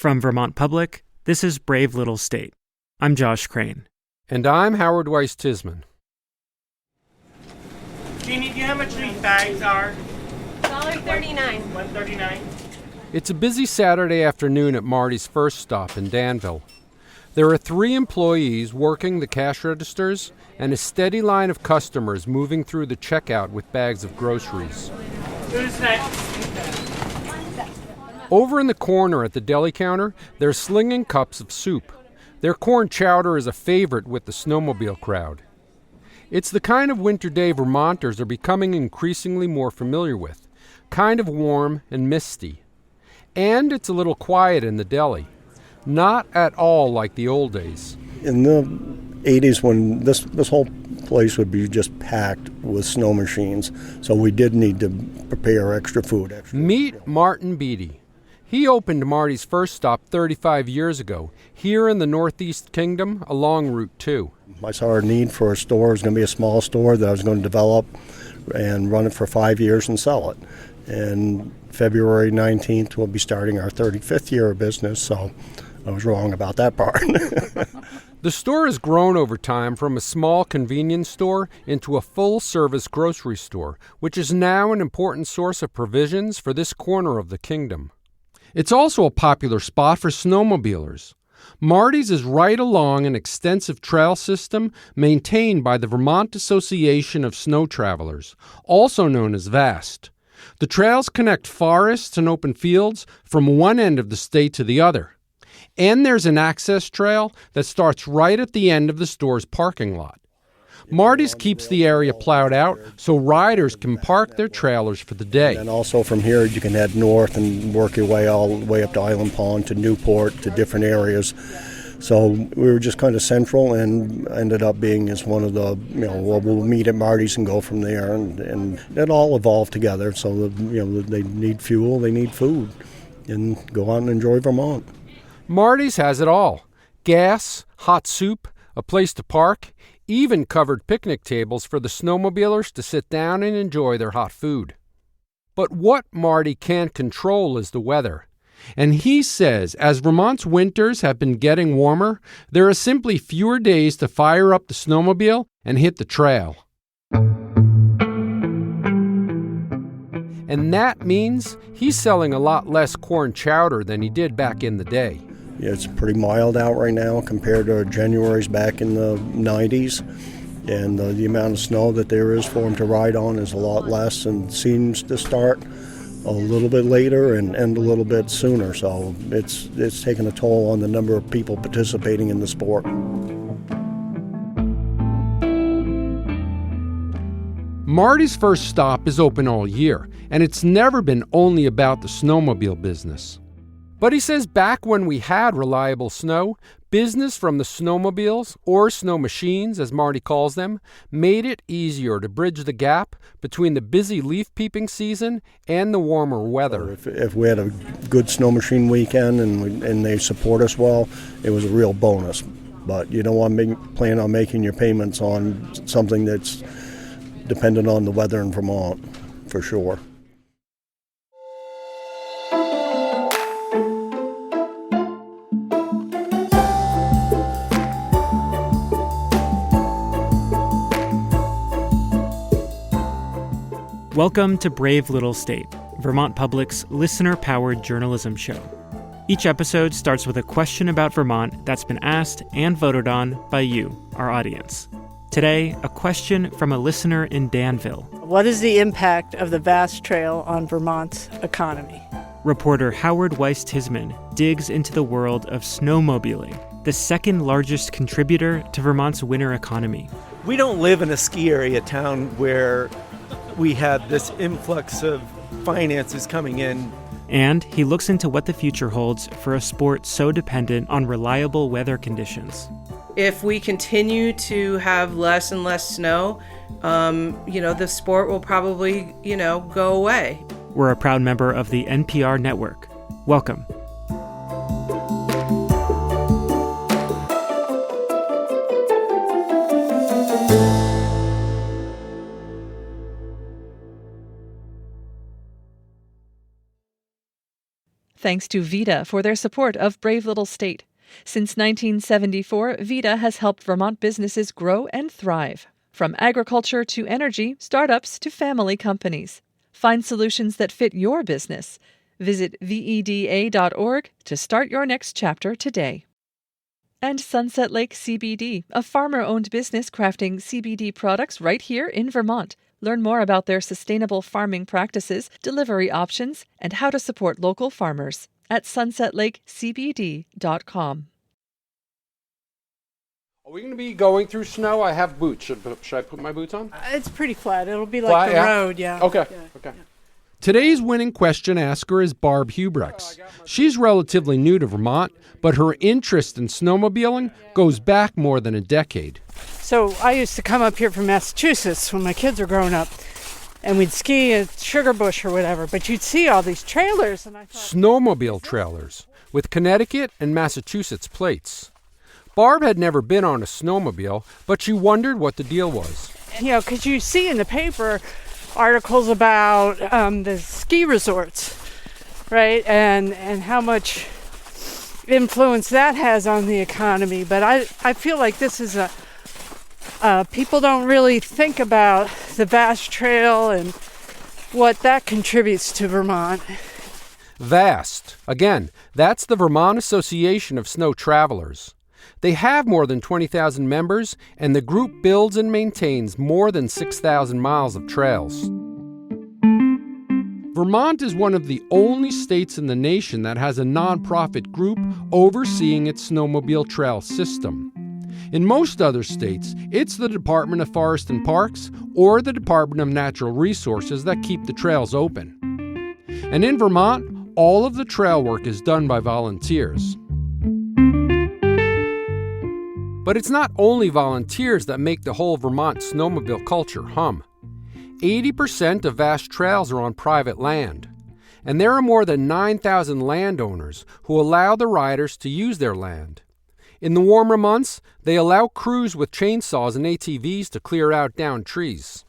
From Vermont Public, this is Brave Little State. I'm Josh Crane. And I'm Howard Weiss-Tisman. Jeannie, do you know how much these bags are? $1.39. $1.39. It's a busy Saturday afternoon at Marty's first stop in Danville. There are 3 employees working the cash registers and a steady line of customers moving through the checkout with bags of groceries. Who's next? Over in the corner at the deli counter, they're slinging cups of soup. Their corn chowder is a favorite with the snowmobile crowd. It's the kind of winter day Vermonters are becoming increasingly more familiar with, kind of warm and misty. And it's a little quiet in the deli. Not at all like the old days. In the 80s, when this whole place would be just packed with snow machines, so we did need to prepare extra food. Meet Martin Beatty. He opened Marty's first stop 35 years ago, here in the Northeast Kingdom along Route 2. I saw a need for a store. It was going to be a small store that I was going to develop and run it for 5 years and sell it. And February 19th, we'll be starting our 35th year of business, so I was wrong about that part. The store has grown over time from a small convenience store into a full-service grocery store, which is now an important source of provisions for this corner of the kingdom. It's also a popular spot for snowmobilers. Marty's is right along an extensive trail system maintained by the Vermont Association of Snow Travelers, also known as VAST. The trails connect forests and open fields from one end of the state to the other. And there's an access trail that starts right at the end of the store's parking lot. Marty's keeps the area plowed out so riders can park their trailers for the day. And also from here you can head north and work your way all the way up to Island Pond, to Newport, to different areas. So we were just kind of central and ended up being as one of the, we'll meet at Marty's and go from there. And it all evolved together. So, they need fuel, they need food, and go out and enjoy Vermont. Marty's has it all. Gas, hot soup, a place to park, even covered picnic tables for the snowmobilers to sit down and enjoy their hot food. But what Marty can't control is the weather. And he says as Vermont's winters have been getting warmer, there are simply fewer days to fire up the snowmobile and hit the trail. And that means he's selling a lot less corn chowder than he did back in the day. Yeah, it's pretty mild out right now compared to January's back in the 90s. And the amount of snow that there is for them to ride on is a lot less and seems to start a little bit later and end a little bit sooner. So it's taken a toll on the number of people participating in the sport. Marty's first stop is open all year, and it's never been only about the snowmobile business. But he says back when we had reliable snow, business from the snowmobiles, or snow machines as Marty calls them, made it easier to bridge the gap between the busy leaf peeping season and the warmer weather. So if we had a good snow machine weekend and they support us well, it was a real bonus. But you don't want to plan on making your payments on something that's dependent on the weather in Vermont, for sure. Welcome to Brave Little State, Vermont Public's listener-powered journalism show. Each episode starts with a question about Vermont that's been asked and voted on by you, our audience. Today, a question from a listener in Danville. What is the impact of the Vast Trail on Vermont's economy? Reporter Howard Weiss-Tisman digs into the world of snowmobiling, the second largest contributor to Vermont's winter economy. We don't live in a ski area town where we have this influx of finances coming in. And he looks into what the future holds for a sport so dependent on reliable weather conditions. If we continue to have less and less snow, the sport will probably, go away. We're a proud member of the NPR Network. Welcome. thanks to VITA for their support of Brave Little State. Since 1974, VITA has helped Vermont businesses grow and thrive. From agriculture to energy, startups to family companies. Find solutions that fit your business. Visit VEDA.org to start your next chapter today. And Sunset Lake CBD, a farmer-owned business crafting CBD products right here in Vermont. Learn more about their sustainable farming practices, delivery options, and how to support local farmers at sunsetlakecbd.com. Are we going to be going through snow? I have boots. Should I put my boots on? It's pretty flat. It'll be Flat, like the yeah? road, yeah. Okay. Yeah. Okay. Today's winning question asker is Barb Huibregtse. She's relatively new to Vermont, but her interest in snowmobiling goes back more than a decade. So I used to come up here from Massachusetts when my kids were growing up, and we'd ski at Sugar Bush or whatever, but you'd see all these trailers, and I thought... Snowmobile trailers with Connecticut and Massachusetts plates. Barb had never been on a snowmobile, but she wondered what the deal was. You know, because you see in the paper articles about the ski resorts, right, and how much influence that has on the economy. But I feel like this is people don't really think about the vast trail and what that contributes to Vermont. VAST. Again, that's the Vermont Association of Snow Travelers. They have more than 20,000 members, and the group builds and maintains more than 6,000 miles of trails. Vermont is one of the only states in the nation that has a nonprofit group overseeing its snowmobile trail system. In most other states, it's the Department of Forest and Parks or the Department of Natural Resources that keep the trails open. And in Vermont, all of the trail work is done by volunteers. But it's not only volunteers that make the whole Vermont snowmobile culture hum. 80% of vast trails are on private land, and there are more than 9,000 landowners who allow the riders to use their land. In the warmer months, they allow crews with chainsaws and ATVs to clear out downed trees.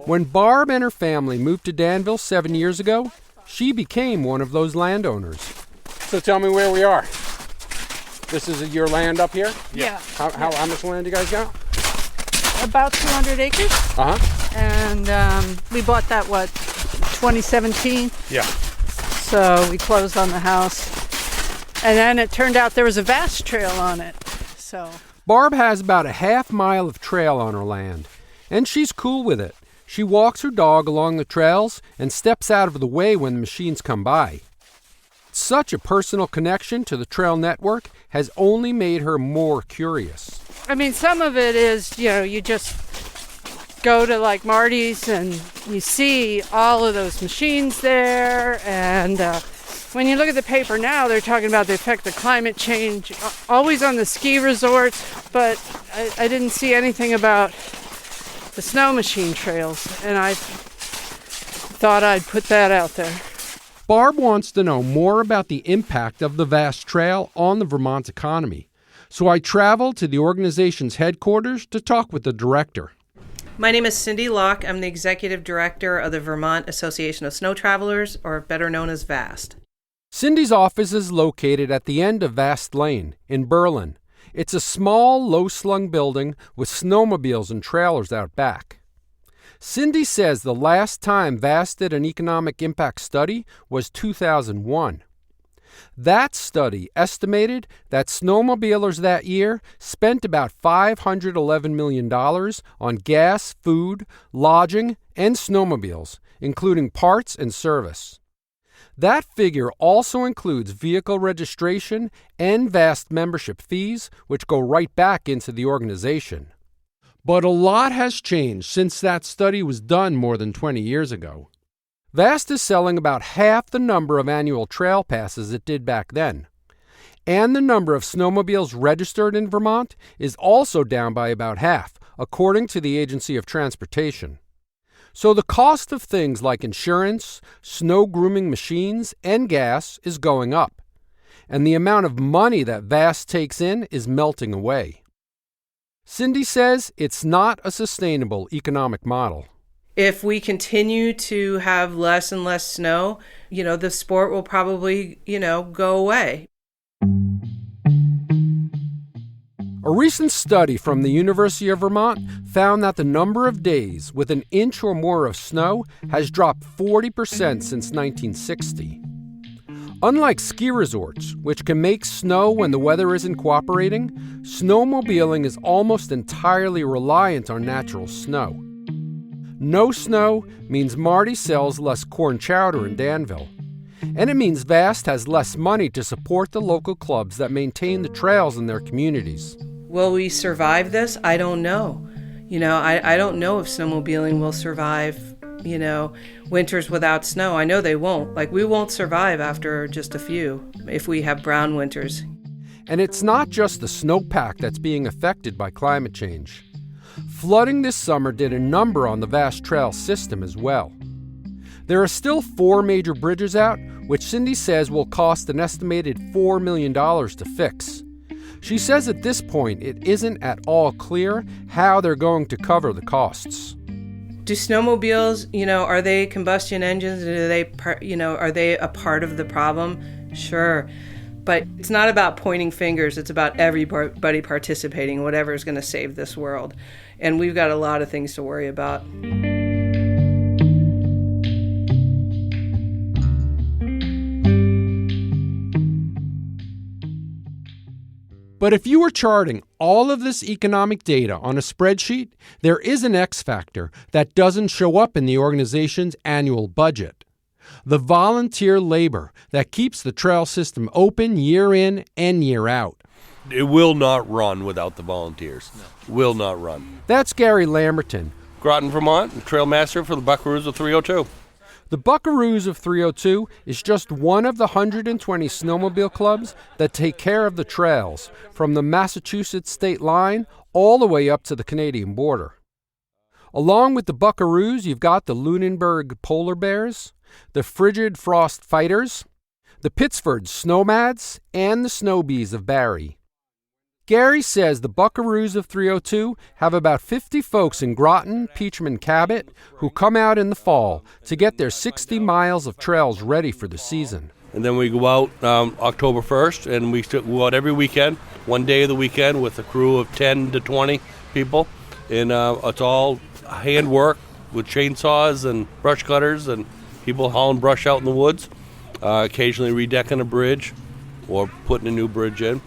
When Barb and her family moved to Danville 7 years ago, she became one of those landowners. So tell me where we are. This is your land up here? Yeah. How much land do you guys got? About 200 acres. Uh-huh. And we bought that, 2017? Yeah. So we closed on the house. And then it turned out there was a vast trail on it. So Barb has about a half mile of trail on her land, and she's cool with it. She walks her dog along the trails and steps out of the way when the machines come by. Such a personal connection to the trail network has only made her more curious. I mean, some of it is, you just go to like Marty's and you see all of those machines there. And when you look at the paper now, they're talking about the effect of climate change, always on the ski resorts. But I didn't see anything about the snow machine trails. And I thought I'd put that out there. Barb wants to know more about the impact of the vast trail on the Vermont economy. So I traveled to the organization's headquarters to talk with the director. My name is Cindy Locke. I'm the executive director of the Vermont Association of Snow Travelers, or better known as VAST. Cindy's office is located at the end of Vast Lane in Berlin. It's a small, low-slung building with snowmobiles and trailers out back. Cindy says the last time VAST did an economic impact study was 2001. That study estimated that snowmobilers that year spent about $511 million on gas, food, lodging, and snowmobiles, including parts and service. That figure also includes vehicle registration and VAST membership fees, which go right back into the organization. But a lot has changed since that study was done more than 20 years ago. VAST is selling about half the number of annual trail passes it did back then. And the number of snowmobiles registered in Vermont is also down by about half, according to the Agency of Transportation. So the cost of things like insurance, snow grooming machines, and gas is going up. And the amount of money that VAST takes in is melting away. Cindy says it's not a sustainable economic model. If we continue to have less and less snow, the sport will probably, go away. A recent study from the University of Vermont found that the number of days with an inch or more of snow has dropped 40% since 1960. Unlike ski resorts, which can make snow when the weather isn't cooperating, snowmobiling is almost entirely reliant on natural snow. No snow means Marty sells less corn chowder in Danville. And it means Vast has less money to support the local clubs that maintain the trails in their communities. Will we survive this? I don't know. I don't know if snowmobiling will survive, winters without snow. I know they won't. We won't survive after just a few if we have brown winters. And it's not just the snowpack that's being affected by climate change. Flooding this summer did a number on the Vast Trail system as well. There are still 4 major bridges out, which Cindy says will cost an estimated $4 million to fix. She says at this point it isn't at all clear how they're going to cover the costs. Do snowmobiles, are they combustion engines? Are they a part of the problem? Sure. But it's not about pointing fingers. It's about everybody participating, whatever is going to save this world. And we've got a lot of things to worry about. But if you were charting all of this economic data on a spreadsheet, there is an X factor that doesn't show up in the organization's annual budget. The volunteer labor that keeps the trail system open year in and year out. It will not run without the volunteers. No. Will not run. That's Gary Lamberton, Groton, Vermont, trail master for the Buckaroos of 302. The Buckaroos of 302 is just one of the 120 snowmobile clubs that take care of the trails from the Massachusetts state line all the way up to the Canadian border. Along with the Buckaroos, you've got the Lunenburg Polar Bears, the Frigid Frost Fighters, the Pittsford Snowmads, and the Snowbees of Barrie. Gary says the Buckaroos of 302 have about 50 folks in Groton, Peachman, Cabot who come out in the fall to get their 60 miles of trails ready for the season. And then we go out October 1st, and we go out every weekend, one day of the weekend, with a crew of 10 to 20 people. And it's all handwork with chainsaws and brush cutters and people hauling brush out in the woods, occasionally redecking a bridge or putting a new bridge in.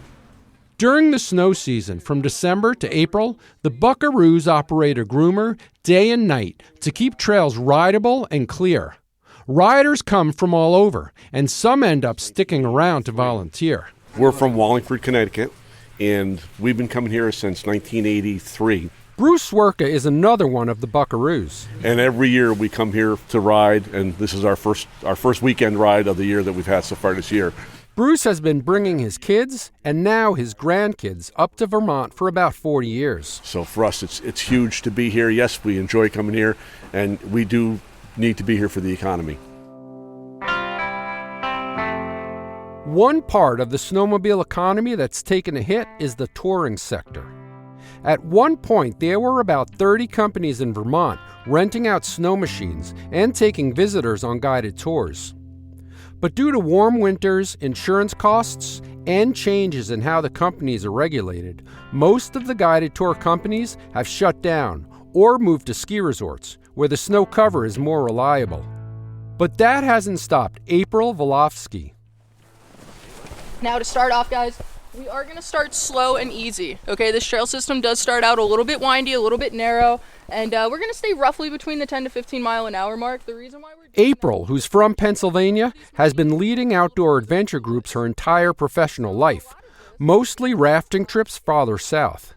During the snow season, from December to April, the Buckaroos operate a groomer day and night to keep trails rideable and clear. Riders come from all over, and some end up sticking around to volunteer. We're from Wallingford, Connecticut, and we've been coming here since 1983. Bruce Cwirka is another one of the Buckaroos. And every year we come here to ride, and this is our first weekend ride of the year that we've had so far this year. Bruce has been bringing his kids and now his grandkids up to Vermont for about 40 years. So for us, it's huge to be here. Yes, we enjoy coming here, and we do need to be here for the economy. One part of the snowmobile economy that's taken a hit is the touring sector. At one point, there were about 30 companies in Vermont renting out snow machines and taking visitors on guided tours. But due to warm winters, insurance costs, and changes in how the companies are regulated, most of the guided tour companies have shut down or moved to ski resorts, where the snow cover is more reliable. But that hasn't stopped April Volofsky. Now to start off, guys, we are going to start slow and easy. Okay, this trail system does start out a little bit windy, a little bit narrow, and we're going to stay roughly between the 10 to 15 mile an hour mark. The reason why we're April, who's from Pennsylvania, has been leading outdoor adventure groups her entire professional life, mostly rafting trips farther south.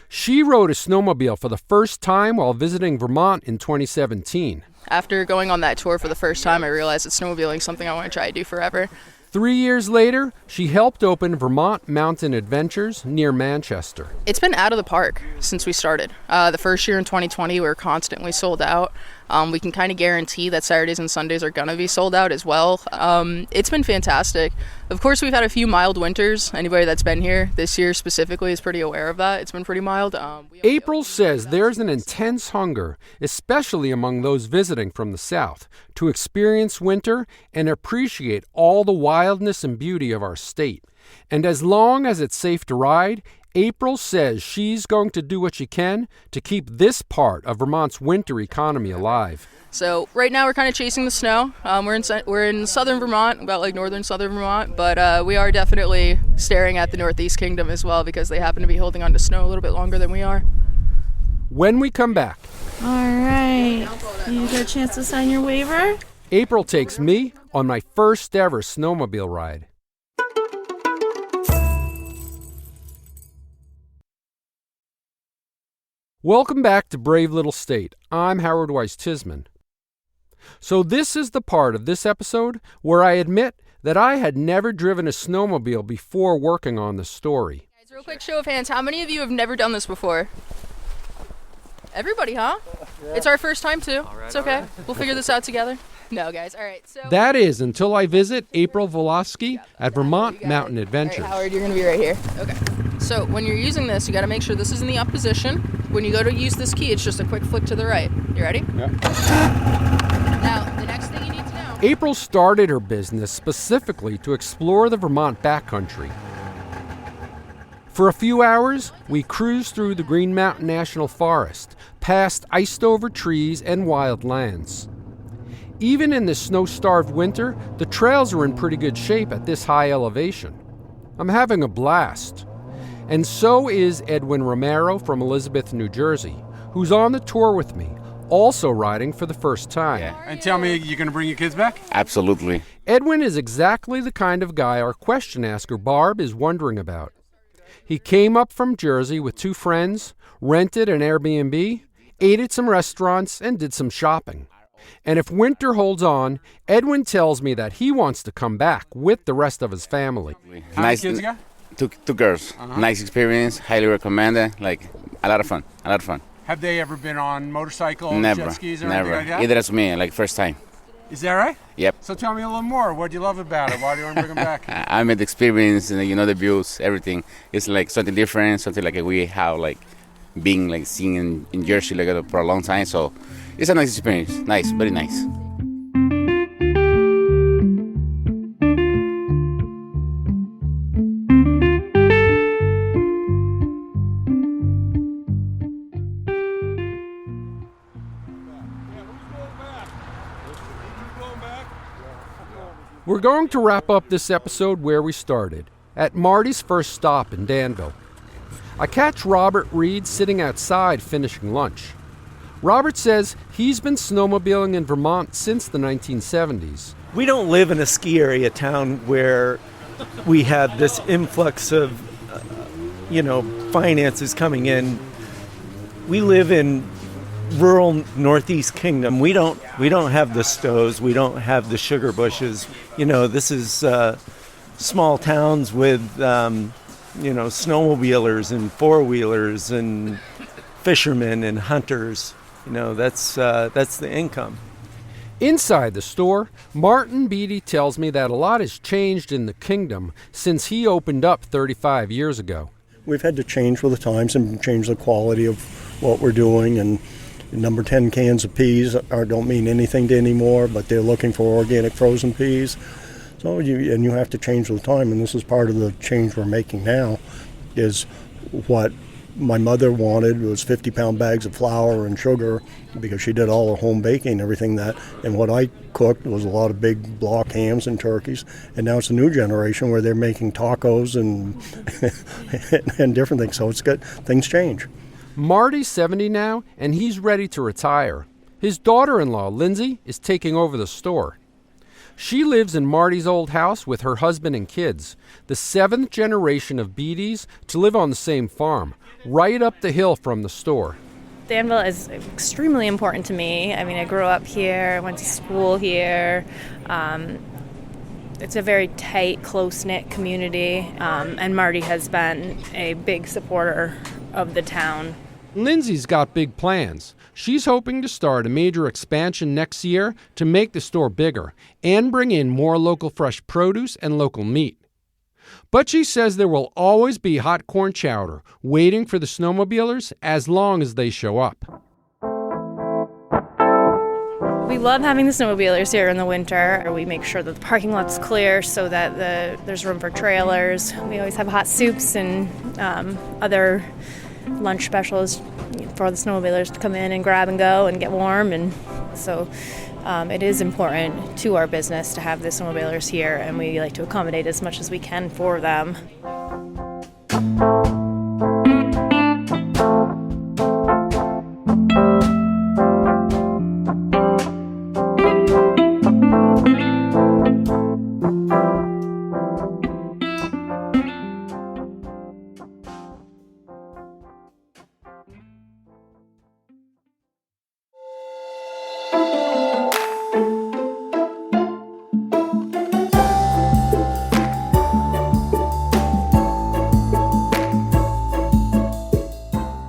She rode a snowmobile for the first time while visiting Vermont in 2017. After going on that tour for the first time, I realized that snowmobiling is something I want to try to do forever. 3 years later, she helped open Vermont Mountain Adventures near Manchester. It's been out of the park since we started. The first year in 2020, we were constantly sold out. We can kind of guarantee that Saturdays and Sundays are going to be sold out as well. It's been fantastic. Of course, we've had a few mild winters. Anybody that's been here this year specifically is pretty aware of that. It's been pretty mild. April says there's an intense hunger, especially among those visiting from the south, to experience winter and appreciate all the wildness and beauty of our state. And as long as it's safe to ride, April says she's going to do what she can to keep this part of Vermont's winter economy alive. So right now we're kind of chasing the snow. We're in southern Vermont, about like northern southern Vermont, but we are definitely staring at the Northeast Kingdom as well because they happen to be holding on to snow a little bit longer than we are. When we come back. All right. You got a chance to sign your waiver? April takes me on my first ever snowmobile ride. Welcome back to Brave Little State. I'm Howard Weiss Tisman. So this is the part of this episode where I admit that I had never driven a snowmobile before working on this story. Guys, real quick show of hands, how many of you have never done this before? Everybody, huh? Yeah. It's our first time too. All right, it's okay. Right. We'll figure this out together. No, guys. All right. So that is until I visit April Volosky at Vermont Mountain Adventures. All right, Howard, you're going to be right here. Okay. So when you're using this, you got to make sure this is in the up position. When you go to use this key, it's just a quick flick to the right. You ready? Yeah. Now, the next thing you need to know. April started her business specifically to explore the Vermont backcountry. For a few hours, we cruised through the Green Mountain National Forest, past iced-over trees and wild lands. Even in this snow-starved winter, the trails are in pretty good shape at this high elevation. I'm having a blast. And so is Edwin Romero from Elizabeth, New Jersey, who's on the tour with me, also riding for the first time. Yeah. And tell me, you're going to bring your kids back? Absolutely. Edwin is exactly the kind of guy our question asker Barb is wondering about. He came up from Jersey with two friends, rented an Airbnb, ate at some restaurants, and did some shopping. And if winter holds on, Edwin tells me that he wants to come back with the rest of his family. How many kids you got? Two girls. Uh-huh. Nice experience, highly recommended, like a lot of fun. Have they ever been on motorcycles, never, jet skis, or never. anything like that? Either as me, like first time. Is that right? Yep. So tell me a little more. What do you love about it? Why do you want to bring them back? I made the experience, the views, everything. It's like something different, something like we have like being like seeing in Jersey like for a long time. So it's a nice experience. Nice, very nice. We're going to wrap up this episode where we started, at Marty's first stop in Danville. I catch Robert Reed sitting outside finishing lunch. Robert says he's been snowmobiling in Vermont since the 1970s. We don't live in a ski area town where we have this influx of, finances coming in. We live in rural Northeast Kingdom. We don't have the stoves. We don't have the sugar bushes. This is small towns with snowmobilers and four-wheelers and fishermen and hunters. That's the income. Inside the store, Martin Beatty tells me that a lot has changed in the kingdom since he opened up 35 years ago. We've had to change with the times and change the quality of what we're doing, and number 10 cans of peas don't mean anything to anymore, but they're looking for organic frozen peas. So you have to change with the time, and this is part of the change we're making now, is what my mother wanted was 50-pound bags of flour and sugar because she did all her home baking and everything that, and what I cooked was a lot of big block hams and turkeys, and now it's a new generation where they're making tacos and and different things, so it's good. Things change. Marty's 70 now, and he's ready to retire. His daughter-in-law, Lindsay, is taking over the store. She lives in Marty's old house with her husband and kids, the 7th generation of Beatties to live on the same farm, right up the hill from the store. Danville is extremely important to me. I mean, I grew up here, went to school here. It's a very tight, close-knit community, and Marty has been a big supporter of the town Lindsay's got big plans. She's hoping to start a major expansion next year to make the store bigger and bring in more local fresh produce and local meat. But she says there will always be hot corn chowder waiting for the snowmobilers as long as they show up. We love having the snowmobilers here in the winter. We make sure that the parking lot's clear so that there's room for trailers. We always have hot soups and other lunch specials for the snowmobilers to come in and grab and go and get warm. And so it is important to our business to have the snowmobilers here, and we like to accommodate as much as we can for them.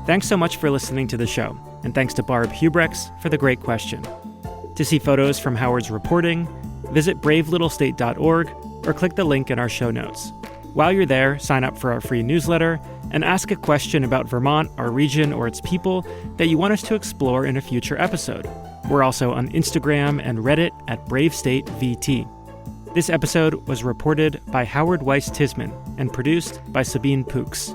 Thanks so much for listening to the show, and thanks to Barb Huibregtse for the great question. To see photos from Howard's reporting, visit bravelittlestate.org or click the link in our show notes. While you're there, sign up for our free newsletter and ask a question about Vermont, our region, or its people that you want us to explore in a future episode. We're also on Instagram and Reddit at BraveStateVT. This episode was reported by Howard Weiss-Tisman and produced by Sabine Pooks.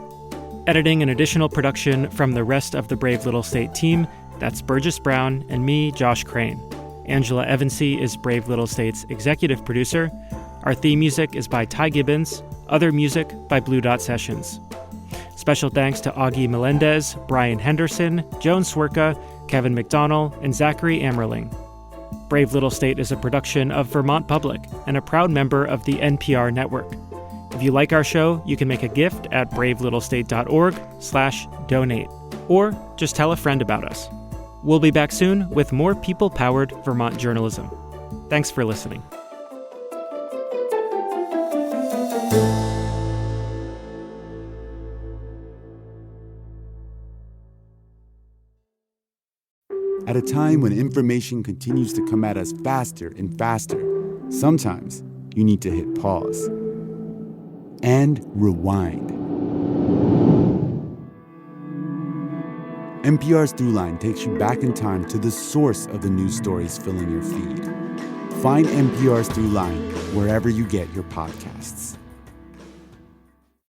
Editing and additional production from the rest of the Brave Little State team, that's Burgess Brown and me, Josh Crane. Angela Evansy is Brave Little State's executive producer. Our theme music is by Ty Gibbons, other music by Blue Dot Sessions. Special thanks to Augie Melendez, Brian Henderson, Joan Cwirka, Kevin McDonnell, and Zachary Amerling. Brave Little State is a production of Vermont Public and a proud member of the NPR Network. If you like our show, you can make a gift at bravelittlestate.org/donate, or just tell a friend about us. We'll be back soon with more people-powered Vermont journalism. Thanks for listening. At a time when information continues to come at us faster and faster, sometimes you need to hit pause and rewind. NPR's Throughline takes you back in time to the source of the news stories filling your feed. Find NPR's Throughline wherever you get your podcasts.